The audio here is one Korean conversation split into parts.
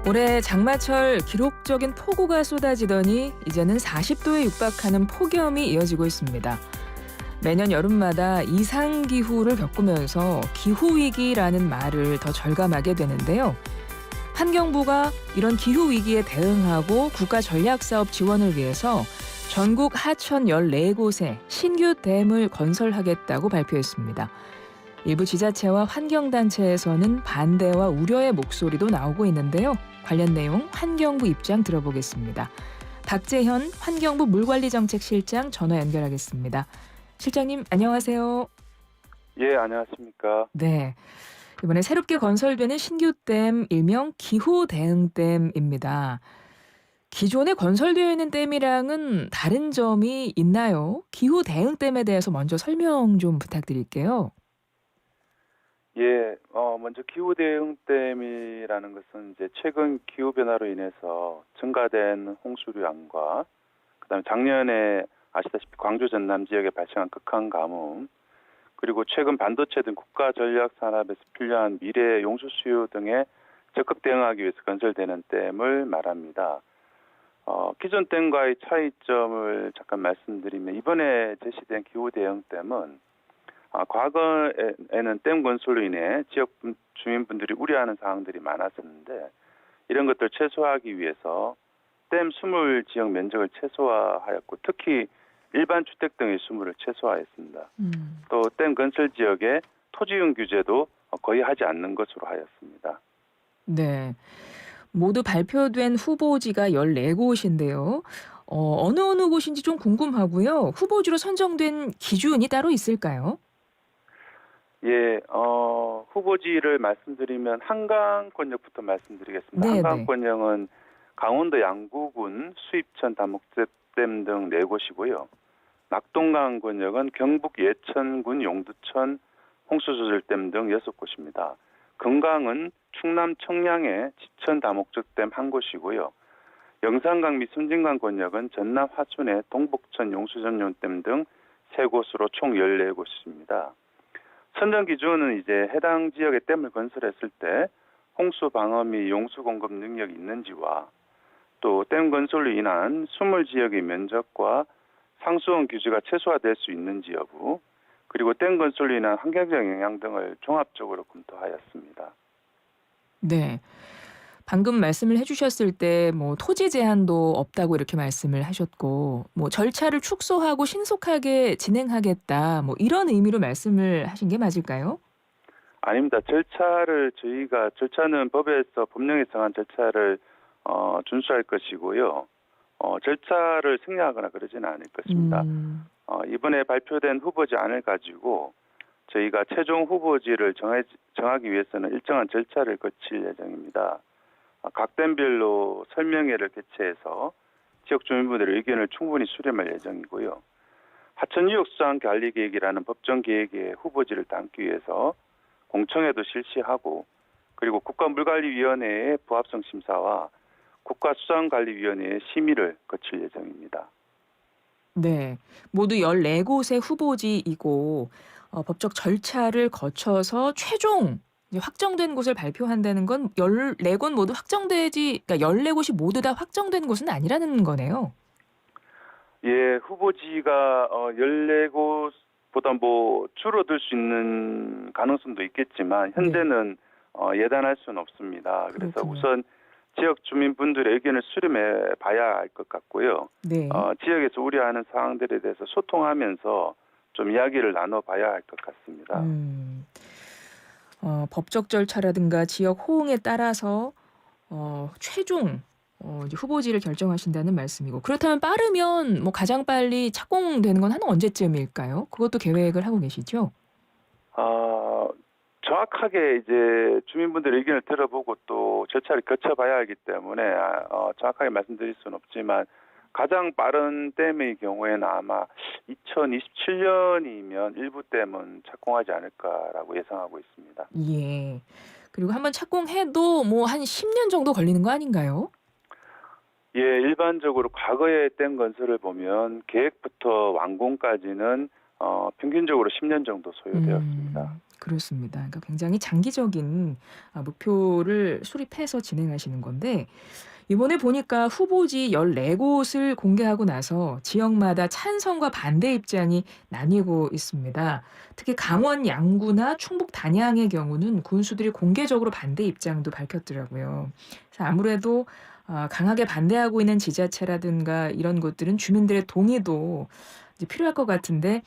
올해 장마철 기록적인 폭우가 쏟아지더니 이제는 40도에 육박하는 폭염이 이어지고 있습니다. 매년 여름마다 이상기후를 겪으면서 기후위기라는 말을 더 절감하게 되는데요. 환경부가 이런 기후위기에 대응하고 국가전략사업 지원을 위해서 전국 하천 14곳에 신규 댐을 건설하겠다고 발표했습니다. 일부 지자체와 환경단체에서는 반대와 우려의 목소리도 나오고 있는데요. 관련 내용 환경부 입장 들어보겠습니다. 박재현 환경부 물관리정책실장 전화 연결하겠습니다. 실장님 안녕하세요. 예, 안녕하십니까. 네, 이번에 새롭게 건설되는 신규 댐 일명 기후대응댐입니다. 기존에 건설되어 있는 댐이랑은 다른 점이 있나요? 기후대응댐에 대해서 먼저 설명 좀 부탁드릴게요. 예, 먼저 기후대응댐이라는 것은 이제 최근 기후변화로 인해서 증가된 홍수량과 그다음에 작년에 아시다시피 광주 전남 지역에 발생한 극한 가뭄, 그리고 최근 반도체 등 국가 전략 산업에서 필요한 미래 용수 수요 등에 적극 대응하기 위해서 건설되는 댐을 말합니다. 기존 댐과의 차이점을 잠깐 말씀드리면 이번에 제시된 기후대응댐은 과거에는 댐 건설로 인해 지역 주민분들이 우려하는 사항들이 많았었는데 이런 것들을 최소화하기 위해서 댐 수물 지역 면적을 최소화하였고 특히 일반 주택 등의 수물을 최소화했습니다. 또 댐 건설 지역에 토지용 규제도 거의 하지 않는 것으로 하였습니다. 네. 모두 발표된 후보지가 14곳인데요. 어느 곳인지 좀 궁금하고요. 후보지로 선정된 기준이 따로 있을까요? 예, 후보지를 말씀드리면 한강권역부터 말씀드리겠습니다. 네네. 한강권역은 강원도 양구군 수입천 다목적댐 등 4곳이고요. 낙동강권역은 경북 예천군 용두천 홍수조절댐 등 6곳입니다. 금강은 충남 청량의 지천 다목적댐 1곳이고요. 영산강 및 섬진강권역은 전남 화순의 동북천 용수전용댐 등 3곳으로 총 14곳입니다. 선정 기준은 이제 해당 지역에 댐을 건설했을 때 홍수 방어 및 용수 공급 능력이 있는지와 또 댐 건설로 인한 수물 지역의 면적과 상수원 규제가 최소화될 수 있는지 여부, 그리고 댐 건설로 인한 환경적 영향 등을 종합적으로 검토하였습니다. 네. 방금 말씀을 해주셨을 때 뭐 토지 제한도 없다고 이렇게 말씀을 하셨고 뭐 절차를 축소하고 신속하게 진행하겠다 뭐 이런 의미로 말씀을 하신 게 맞을까요? 아닙니다. 절차는 법에서 법령에 정한 절차를 준수할 것이고요. 절차를 생략하거나 그러지는 않을 것입니다. 음. 이번에 발표된 후보지안을 가지고 저희가 최종 후보지를 정하기 위해서는 일정한 절차를 거칠 예정입니다. 각 댐별로 설명회를 개최해서 지역 주민분들의 의견을 충분히 수렴할 예정이고요. 하천유역수산관리계획이라는 법정 계획에 후보지를 담기 위해서 공청회도 실시하고 그리고 국가물관리위원회의 부합성 심사와 국가수산관리위원회의 심의를 거칠 예정입니다. 네. 모두 14곳의 후보지이고 법적 절차를 거쳐서 최종 이제 확정된 곳을 발표한다는 건 14곳 모두 그러니까 14곳이 모두 다 확정된 곳은 아니라는 거네요. 예, 후보지가 14곳보다 뭐 줄어들 수 있는 가능성도 있겠지만 네. 현재는 예단할 수는 없습니다. 그래서 그렇군요. 우선 지역 주민분들의 의견을 수렴해 봐야 할 것 같고요. 네. 지역에서 우려하는 사항들에 대해서 소통하면서 좀 이야기를 나눠봐야 할 것 같습니다. 법적 절차라든가 지역 호응에 따라서 최종 이제 후보지를 결정하신다는 말씀이고 그렇다면 빠르면 뭐 가장 빨리 착공되는 건 한 언제쯤일까요? 그것도 계획을 하고 계시죠? 정확하게 이제 주민분들의 의견을 들어보고 또 절차를 거쳐봐야 하기 때문에 정확하게 말씀드릴 수는 없지만 가장 빠른 댐의 경우에는 아마 2027년이면 일부 댐은 착공하지 않을까라고 예상하고 있습니다. 예. 그리고 한번 착공해도 뭐 한 10년 정도 걸리는 거 아닌가요? 예, 일반적으로 과거의 댐 건설을 보면 계획부터 완공까지는 평균적으로 10년 정도 소요되었습니다. 그렇습니다. 그러니까 굉장히 장기적인 목표를 수립해서 진행하시는 건데 이번에 보니까 후보지 14곳을 공개하고 나서 지역마다 찬성과 반대 입장이 나뉘고 있습니다. 특히 강원 양구나 충북 단양의 경우는 군수들이 공개적으로 반대 입장도 밝혔더라고요. 그래서 아무래도 강하게 반대하고 있는 지자체라든가 이런 곳들은 주민들의 동의도 이제 필요할 것 같은데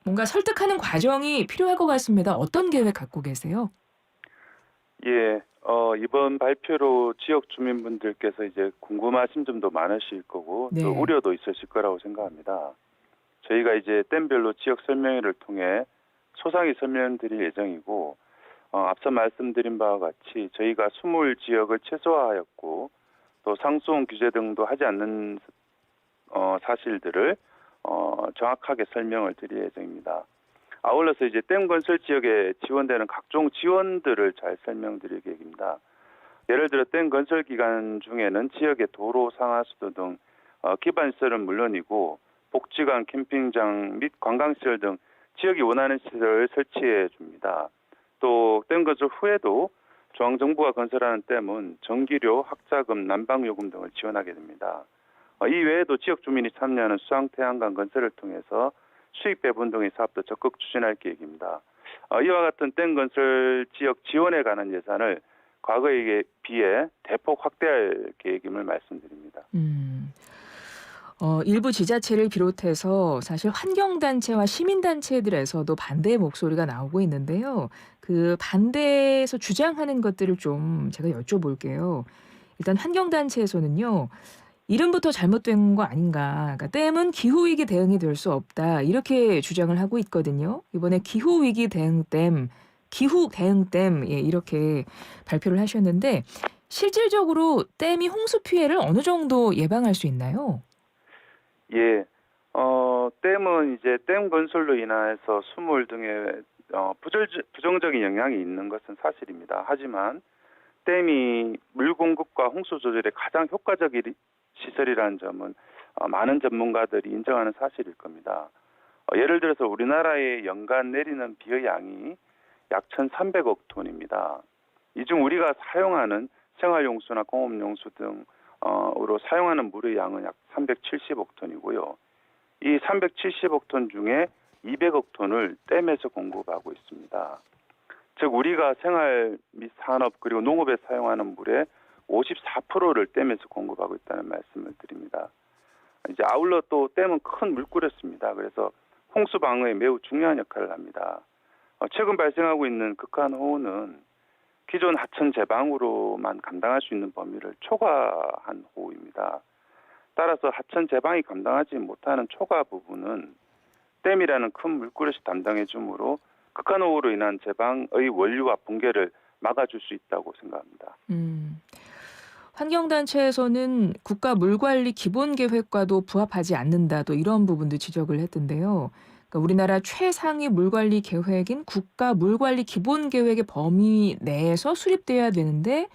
뭔가 설득하는 과정이 필요할 것 같습니다. 어떤 계획 갖고 계세요? 예, 이번 발표로 지역 주민분들께서 이제 궁금하신 점도 많으실 거고 또 네. 우려도 있으실 거라고 생각합니다. 저희가 이제 댐별로 지역 설명회를 통해 소상히 설명드릴 예정이고 앞서 말씀드린 바와 같이 저희가 20지역을 최소화하였고 또 상수원 규제 등도 하지 않는 사실들을 정확하게 설명을 드릴 예정입니다. 아울러서 이제 댐 건설 지역에 지원되는 각종 지원들을 잘 설명드릴 계획입니다. 예를 들어 댐 건설 기간 중에는 지역의 도로, 상하수도 등 기반 시설은 물론이고 복지관, 캠핑장 및 관광시설 등 지역이 원하는 시설을 설치해 줍니다. 또 댐 건설 후에도 중앙정부가 건설하는 댐은 전기료, 학자금, 난방요금 등을 지원하게 됩니다. 이 외에도 지역 주민이 참여하는 수상태양광 건설을 통해서 수익 배분 등의 사업도 적극 추진할 계획입니다. 이와 같은 댐 건설 지역 지원에 관한 예산을 과거에 비해 대폭 확대할 계획임을 말씀드립니다. 음. 일부 지자체를 비롯해서 사실 환경단체와 시민단체들에서도 반대의 목소리가 나오고 있는데요. 그 반대에서 주장하는 것들을 좀 제가 여쭤볼게요. 일단 환경단체에서는요. 이름부터 잘못된 거 아닌가. 그러니까 댐은 기후위기 대응이 될 수 없다. 이렇게 주장을 하고 있거든요. 이번에 기후위기 대응댐, 기후대응댐 이렇게 발표를 하셨는데 실질적으로 댐이 홍수 피해를 어느 정도 예방할 수 있나요? 예, 댐은 이제 댐 건설로 인해서 수물 등의 부정적인 영향이 있는 것은 사실입니다. 하지만 댐이 물 공급과 홍수 조절에 가장 효과적인 시설이라는 점은 많은 전문가들이 인정하는 사실일 겁니다. 예를 들어서 우리나라의 연간 내리는 비의 양이 약 1,300억 톤입니다. 이 중 우리가 사용하는 생활용수나 공업용수 등으로 사용하는 물의 양은 약 370억 톤이고요. 이 370억 톤 중에 200억 톤을 댐에서 공급하고 있습니다. 즉 우리가 생활 및 산업 그리고 농업에 사용하는 물의 54%를 댐에서 공급하고 있다는 말씀을 드립니다. 이제 아울러 또 댐은 큰 물구였습니다. 그래서 홍수 방어에 매우 중요한 역할을 합니다. 최근 발생하고 있는 극한호우는 기존 하천 제방으로만 감당할 수 있는 범위를 초과한 호우입니다. 따라서 하천 제방이 감당하지 못하는 초과 부분은 댐이라는 큰 물그릇이 담당해 주므로 극한호우로 인한 제방의 원류와 붕괴를 막아줄 수 있다고 생각합니다. 환경단체에서는 국가 물관리 기본계획과도 부합하지 않는다. 또 이런 부분도 지적을 했던데요. 그러니까 우리나라 최상위 물관리 계획인 국가 물관리 기본계획의 범위 내에서 수립돼야 되는데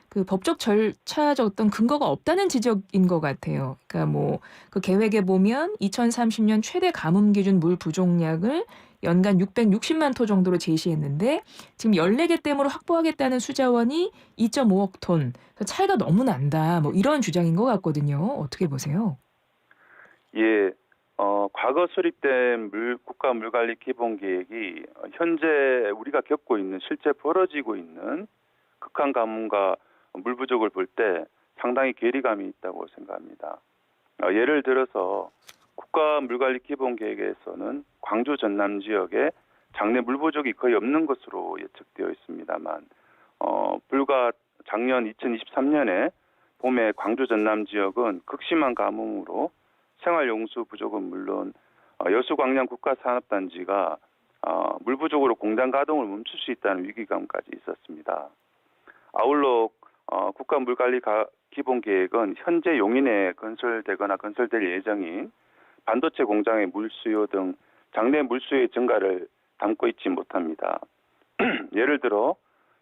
그 법적 절차적 어떤 근거가 없다는 지적인 것 같아요. 그러니까 뭐 그 계획에 보면 2030년 최대 가뭄 기준 물 부족량을 연간 660만 톤 정도로 제시했는데 지금 14개 댐으로 확보하겠다는 수자원이 2.5억 톤. 그래서 차이가 너무 난다. 뭐 이런 주장인 것 같거든요. 어떻게 보세요? 예, 과거 수립된 국가 물관리 기본 계획이 현재 우리가 겪고 있는 실제 벌어지고 있는 극한 가뭄과 물 부족을 볼 때 상당히 괴리감이 있다고 생각합니다. 예를 들어서 국가 물관리 기본 계획에서는 광주 전남 지역에 장래 물 부족이 거의 없는 것으로 예측되어 있습니다만 불과 작년 2023년에 봄에 광주 전남 지역은 극심한 가뭄으로 생활용수 부족은 물론 여수광양 국가산업단지가 물 부족으로 공장 가동을 멈출 수 있다는 위기감까지 있었습니다. 아울러 국가 물관리 기본 계획은 현재 용인에 건설되거나 건설될 예정인 반도체 공장의 물 수요 등 장래 물 수요의 증가를 담고 있지 못합니다. 예를 들어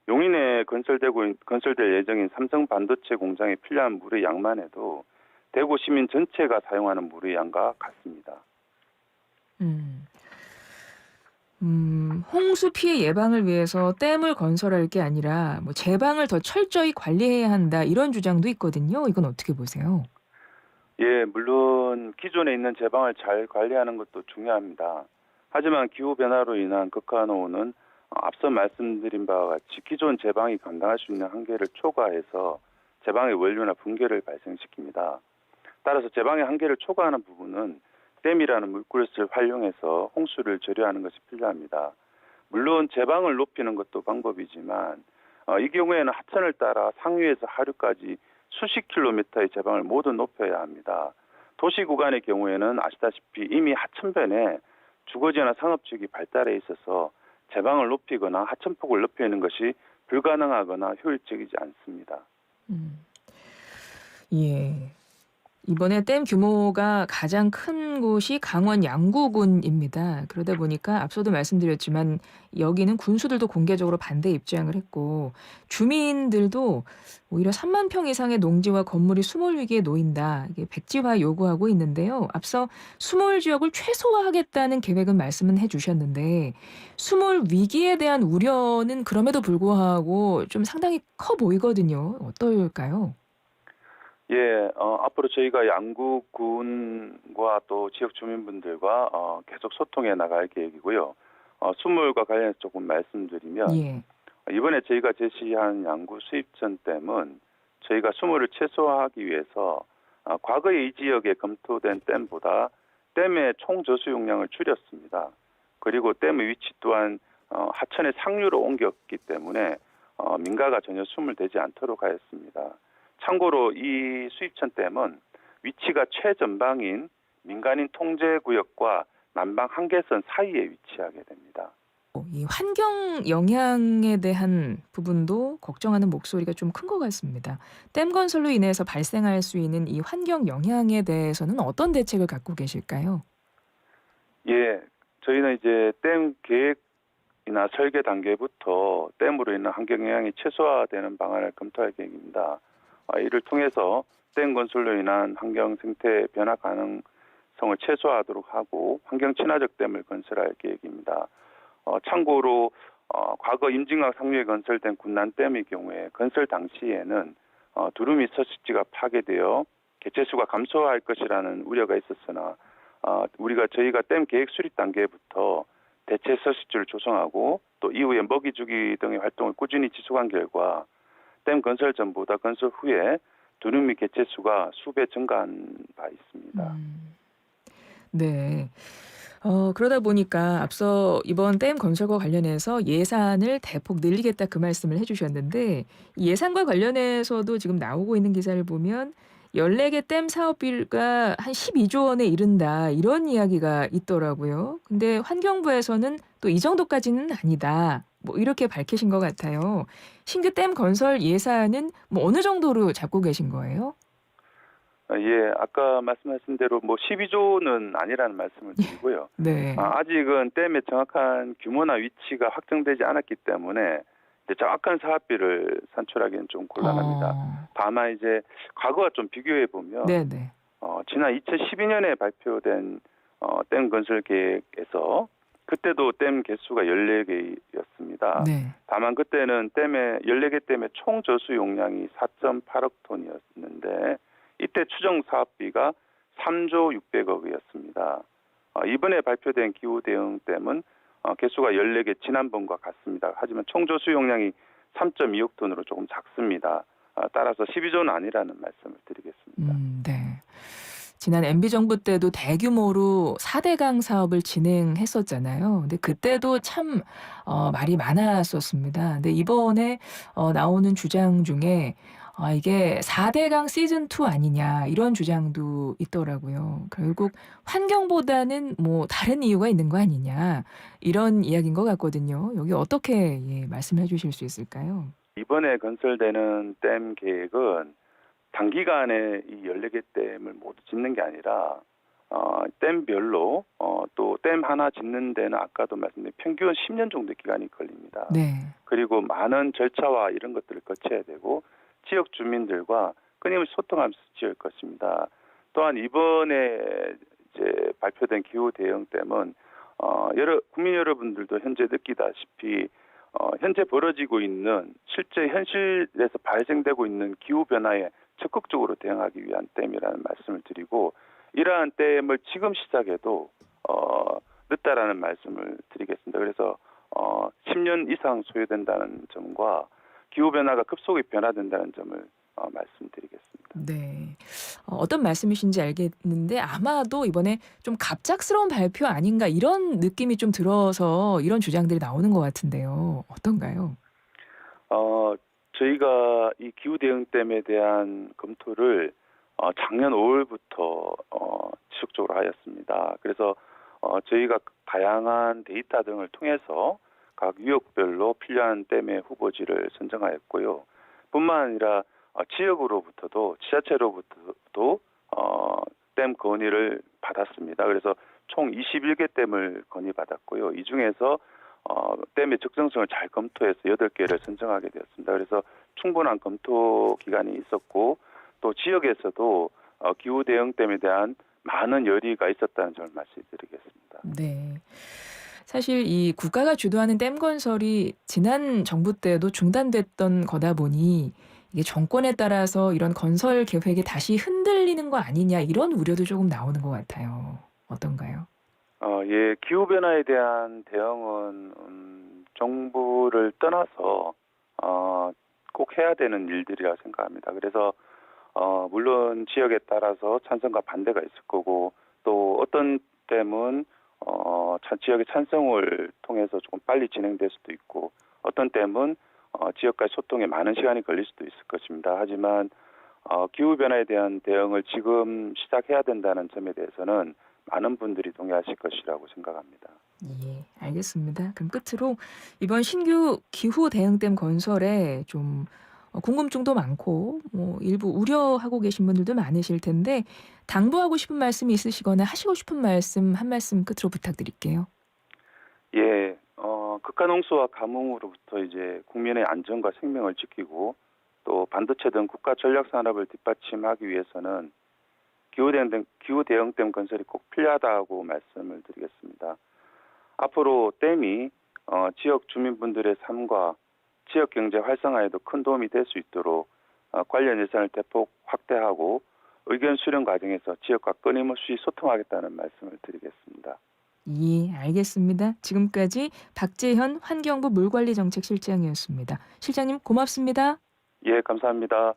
용인에 건설될 예정인 삼성 반도체 공장에 필요한 물의 양만 해도 대구 시민 전체가 사용하는 물의 양과 같습니다. 음. 홍수 피해 예방을 위해서 댐을 건설할 게 아니라 뭐 제방을 더 철저히 관리해야 한다 이런 주장도 있거든요. 이건 어떻게 보세요? 예, 물론 기존에 있는 제방을 잘 관리하는 것도 중요합니다. 하지만 기후 변화로 인한 극한호우는 앞서 말씀드린 바와 같이 기존 제방이 감당할 수 있는 한계를 초과해서 제방의 원료나 붕괴를 발생시킵니다. 따라서 제방의 한계를 초과하는 부분은 댐이라는 물그릇을 활용해서 홍수를 절유하는 것이 필요합니다. 물론 제방을 높이는 것도 방법이지만 이 경우에는 하천을 따라 상류에서 하류까지 수십 킬로미터의 제방을 모두 높여야 합니다. 도시 구간의 경우에는 아시다시피 이미 하천변에 주거지나 상업지역이 발달해 있어서 제방을 높이거나 하천폭을 높이는 것이 불가능하거나 효율적이지 않습니다. 음. 예. 이번에 댐 규모가 가장 큰 곳이 강원 양구군입니다. 그러다 보니까 앞서도 말씀드렸지만 여기는 군수들도 공개적으로 반대 입장을 했고 주민들도 오히려 3만 평 이상의 농지와 건물이 수몰 위기에 놓인다. 이게 백지화 요구하고 있는데요. 앞서 수몰 지역을 최소화하겠다는 계획은 말씀은 해주셨는데 수몰 위기에 대한 우려는 그럼에도 불구하고 좀 상당히 커 보이거든요. 어떨까요? 예, 앞으로 저희가 양구군과 또 지역 주민분들과 계속 소통해 나갈 계획이고요. 수물과 관련해서 조금 말씀드리면 예. 이번에 저희가 제시한 양구 수입천 댐은 저희가 수물을 최소화하기 위해서 과거에 이 지역에 검토된 댐보다 댐의 총 저수 용량을 줄였습니다. 그리고 댐의 위치 또한 하천의 상류로 옮겼기 때문에 민가가 전혀 수물되지 않도록 하였습니다. 참고로 이 수입천 댐은 위치가 최전방인 민간인 통제구역과 남방 한계선 사이에 위치하게 됩니다. 이 환경 영향에 대한 부분도 걱정하는 목소리가 좀 큰 것 같습니다. 댐 건설로 인해서 발생할 수 있는 이 환경 영향에 대해서는 어떤 대책을 갖고 계실까요? 예, 저희는 이제 댐 계획이나 설계 단계부터 댐으로 인한 환경 영향이 최소화되는 방안을 검토할 계획입니다. 이를 통해서 댐 건설로 인한 환경 생태 변화 가능성을 최소화하도록 하고 환경 친화적 댐을 건설할 계획입니다. 참고로 과거 임진강 상류에 건설된 군난댐의 경우에 건설 당시에는 두루미 서식지가 파괴되어 개체수가 감소할 것이라는 우려가 있었으나 저희가 댐 계획 수립 단계부터 대체 서식지를 조성하고 또 이후에 먹이 주기 등의 활동을 꾸준히 지속한 결과 댐 건설 전보다 건설 후에 두루미 개체수가 수배 증가한 바 있습니다. 네. 그러다 보니까 앞서 이번 댐 건설과 관련해서 예산을 대폭 늘리겠다 그 말씀을 해주셨는데 이 예산과 관련해서도 지금 나오고 있는 기사를 보면 14개 댐 사업비가 한 12조 원에 이른다 이런 이야기가 있더라고요. 근데 환경부에서는 또 이 정도까지는 아니다. 뭐 이렇게 밝히신 것 같아요. 신규 댐 건설 예산은 뭐 어느 정도로 잡고 계신 거예요? 예, 아까 말씀하신 대로 12조는 아니라는 말씀을 드리고요. 네. 아직은 댐의 정확한 규모나 위치가 확정되지 않았기 때문에 이제 정확한 사업비를 산출하기는 좀 곤란합니다. 다만 이제 과거와 좀 비교해 보면 네네. 지난 2012년에 발표된 댐 건설 계획에서 그때도 댐 개수가 14개였습니다. 네. 다만 그때는 14개 댐의 총 저수 용량이 4.8억 톤이었는데 이때 추정 사업비가 3조 600억이었습니다. 이번에 발표된 기후 대응 댐은 개수가 14개 지난번과 같습니다. 하지만 총 저수 용량이 3.2억 톤으로 조금 작습니다. 따라서 12조는 아니라는 말씀을 드리겠습니다. 네. 지난 MB 정부 때도 대규모로 4대강 사업을 진행했었잖아요. 근데 그때도 참 말이 많았었습니다. 근데 이번에 나오는 주장 중에 이게 4대강 시즌 2 아니냐 이런 주장도 있더라고요. 결국 환경보다는 뭐 다른 이유가 있는 거 아니냐 이런 이야기인 것 같거든요. 여기 어떻게 말씀해 주실 수 있을까요? 이번에 건설되는 댐 계획은 단기간에 이 14개 댐을 모두 짓는 게 아니라 댐별로 또 댐 하나 짓는 데는 아까도 말씀드린 평균 10년 정도 기간이 걸립니다. 네. 그리고 많은 절차와 이런 것들을 거쳐야 되고 지역 주민들과 끊임없이 소통하면서 지을 것입니다. 또한 이번에 이제 발표된 기후 대응 댐은 여러 국민 여러분들도 현재 느끼다시피 현재 벌어지고 있는 실제 현실에서 발생되고 있는 기후 변화에 적극적으로 대응하기 위한 댐이라는 말씀을 드리고 이러한 댐을 지금 시작해도 늦다라는 말씀을 드리겠습니다. 그래서 10년 이상 소요된다는 점과 기후 변화가 급속히 변화된다는 점을 말씀드리겠습니다. 네. 어떤 말씀이신지 알겠는데 아마도 이번에 좀 갑작스러운 발표 아닌가 이런 느낌이 좀 들어서 이런 주장들이 나오는 것 같은데요. 어떤가요? 저희가 이 기후 대응댐에 대한 검토를 작년 5월부터 지속적으로 하였습니다. 그래서 저희가 다양한 데이터 등을 통해서 각 유역별로 필요한 댐의 후보지를 선정하였고요. 뿐만 아니라 지역으로부터도 지자체로부터도 댐 건의를 받았습니다. 그래서 총 21개 댐을 건의받았고요. 이 중에서 댐의 적정성을 잘 검토해서 8개를 선정하게 되었습니다. 그래서 충분한 검토 기간이 있었고 또 지역에서도 기후 대응댐에 대한 많은 열의가 있었다는 점을 말씀드리겠습니다. 네. 사실 이 국가가 주도하는 댐 건설이 지난 정부 때도 중단됐던 거다 보니 이게 정권에 따라서 이런 건설 계획이 다시 흔들리는 거 아니냐 이런 우려도 조금 나오는 것 같아요. 어떤가요? 예, 기후 변화에 대한 대응은 정부를 떠나서 꼭 해야 되는 일들이라 생각합니다. 그래서 물론 지역에 따라서 찬성과 반대가 있을 거고 또 어떤 댐은 지역의 찬성을 통해서 조금 빨리 진행될 수도 있고 어떤 댐은 지역과의 소통에 많은 시간이 걸릴 수도 있을 것입니다. 하지만 기후 변화에 대한 대응을 지금 시작해야 된다는 점에 대해서는 많은 분들이 동의하실 것이라고 생각합니다. 예, 알겠습니다. 그럼 끝으로 이번 신규 기후 대응댐 건설에 좀 궁금증도 많고 뭐 일부 우려하고 계신 분들도 많으실 텐데 당부하고 싶은 말씀이 있으시거나 하시고 싶은 말씀 한 말씀 끝으로 부탁드릴게요. 예, 극한홍수와 가뭄으로부터 이제 국민의 안전과 생명을 지키고 또 반도체 등 국가 전략 산업을 뒷받침하기 위해서는 기후 대응댐 건설이 꼭 필요하다고 말씀을 드리겠습니다. 앞으로 댐이 지역 주민분들의 삶과 지역 경제 활성화에도 큰 도움이 될 수 있도록 관련 예산을 대폭 확대하고 의견 수렴 과정에서 지역과 끊임없이 소통하겠다는 말씀을 드리겠습니다. 예, 알겠습니다. 지금까지 박재현 환경부 물관리정책실장이었습니다. 실장님 고맙습니다. 예, 감사합니다.